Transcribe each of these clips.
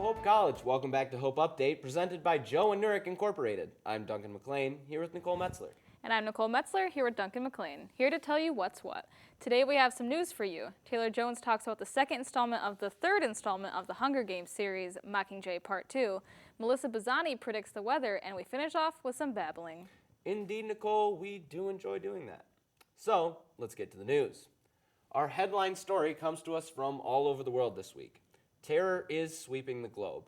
Hope College. Welcome back to Hope Update, presented by Joe and Nurek Incorporated. I'm Duncan McLean, here with Nicole Metzler. And I'm Nicole Metzler, here with Duncan McLean, here to tell you what's what. Today we have some news for you. Taylor Jones talks about the second installment of the third installment of the Hunger Games series, Mockingjay Part 2. Melissa Bazzani predicts the weather, and we finish off with some babbling. Indeed, Nicole, we do enjoy doing that. So, let's get to the news. Our headline story comes to us from all over the world this week. Terror is sweeping the globe.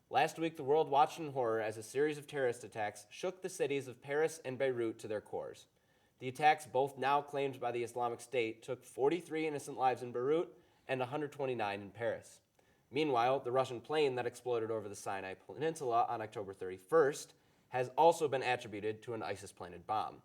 Last week, the world watched in horror as a series of terrorist attacks shook the cities of Paris and Beirut to their cores. The attacks, both now claimed by the Islamic State, took 43 innocent lives in Beirut and 129 in Paris. Meanwhile, the Russian plane that exploded over the Sinai Peninsula on October 31st has also been attributed to an ISIS-planted bomb.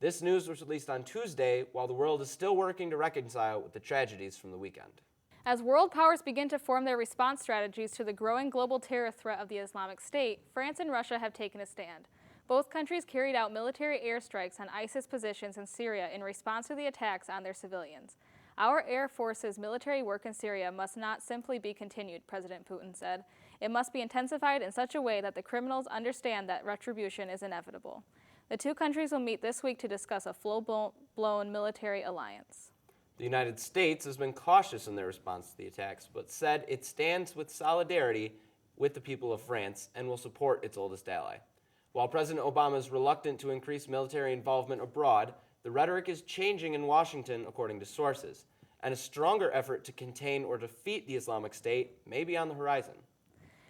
This news was released on Tuesday, while the world is still working to reconcile with the tragedies from the weekend. As world powers begin to form their response strategies to the growing global terror threat of the Islamic State, France and Russia have taken a stand. Both countries carried out military airstrikes on ISIS positions in Syria in response to the attacks on their civilians. Our Air Force's military work in Syria must not simply be continued, President Putin said. It must be intensified in such a way that the criminals understand that retribution is inevitable. The two countries will meet this week to discuss a full-blown military alliance. The United States has been cautious in their response to the attacks, but said it stands with solidarity with the people of France and will support its oldest ally. While President Obama is reluctant to increase military involvement abroad, the rhetoric is changing in Washington, according to sources, and a stronger effort to contain or defeat the Islamic State may be on the horizon.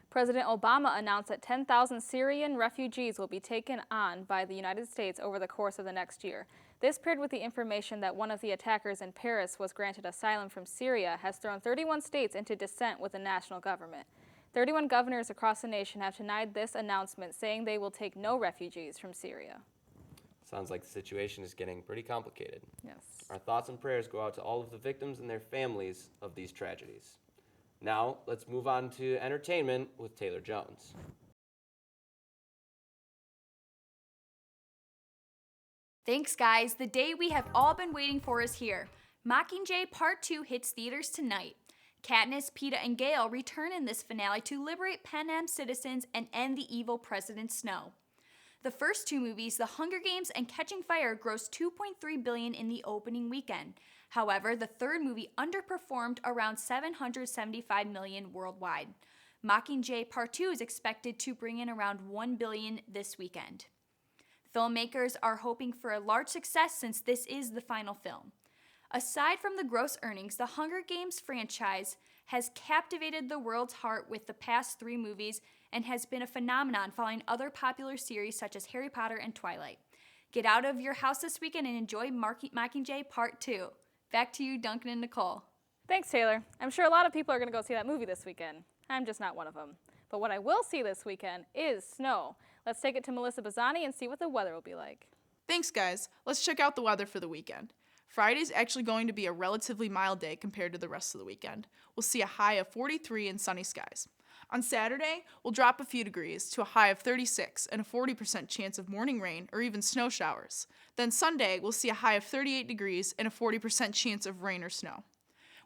President Obama announced that 10,000 Syrian refugees will be taken on by the United States over the course of the next year. This, paired with the information that one of the attackers in Paris was granted asylum from Syria, has thrown 31 states into dissent with the national government. 31 governors across the nation have denied this announcement, saying they will take no refugees from Syria. Sounds like the situation is getting pretty complicated. Yes. Our thoughts and prayers go out to all of the victims and their families of these tragedies. Now, let's move on to entertainment with Taylor Jones. Thanks, guys. The day we have all been waiting for is here. Mockingjay Part 2 hits theaters tonight. Katniss, Peeta, and Gale return in this finale to liberate Panem citizens and end the evil President Snow. The first two movies, The Hunger Games and Catching Fire, grossed $2.3 billion in the opening weekend. However, the third movie underperformed around $775 million worldwide. Mockingjay Part 2 is expected to bring in around $1 billion this weekend. Filmmakers are hoping for a large success since this is the final film. Aside from the gross earnings, the Hunger Games franchise has captivated the world's heart with the past three movies and has been a phenomenon following other popular series such as Harry Potter and Twilight. Get out of your house this weekend and enjoy Mockingjay Part 2. Back to you, Duncan and Nicole. Thanks, Taylor. I'm sure a lot of people are going to go see that movie this weekend. I'm just not one of them. But what I will see this weekend is snow. Let's take it to Melissa Bazzani and see what the weather will be like. Thanks, guys. Let's check out the weather for the weekend. Friday's actually going to be a relatively mild day compared to the rest of the weekend. We'll see a high of 43 and sunny skies. On Saturday, we'll drop a few degrees to a high of 36 and a 40% chance of morning rain or even snow showers. Then Sunday, we'll see a high of 38 degrees and a 40% chance of rain or snow.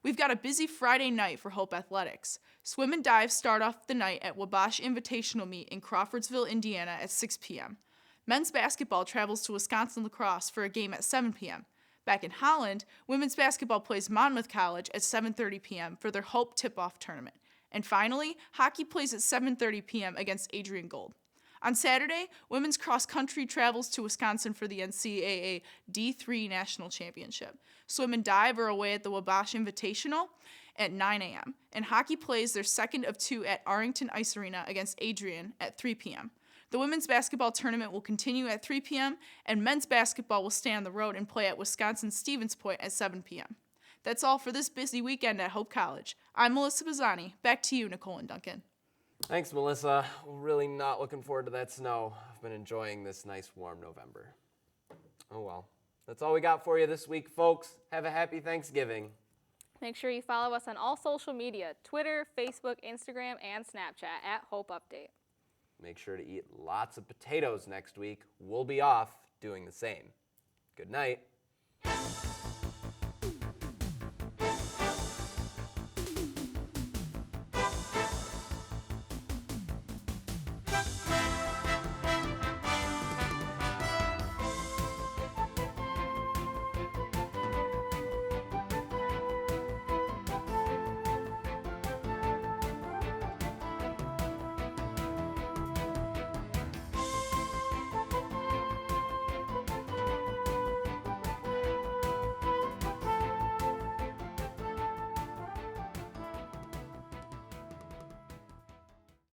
We've got a busy Friday night for Hope Athletics. Swim and dive start off the night at Wabash Invitational Meet in Crawfordsville, Indiana at 6 p.m. Men's basketball travels to Wisconsin Lacrosse for a game at 7 p.m. Back in Holland, women's basketball plays Monmouth College at 7:30 p.m. for their Hope Tip-Off Tournament. And finally, hockey plays at 7:30 p.m. against Adrian Gold. On Saturday, women's cross country travels to Wisconsin for the NCAA D3 National Championship. Swim and dive are away at the Wabash Invitational at 9 a.m. And hockey plays their second of two at Arlington Ice Arena against Adrian at 3 p.m. The women's basketball tournament will continue at 3 p.m., and men's basketball will stay on the road and play at Wisconsin Stevens Point at 7 p.m. That's all for this busy weekend at Hope College. I'm Melissa Bazzani. Back to you, Nicole and Duncan. Thanks, Melissa. We're really not looking forward to that snow. I've been enjoying this nice warm November. Oh well. That's all we got for you this week, folks. Have a happy Thanksgiving. Make sure you follow us on all social media, Twitter, Facebook, Instagram, and Snapchat at Hope Update. Make sure to eat lots of potatoes next week. We'll be off doing the same. Good night.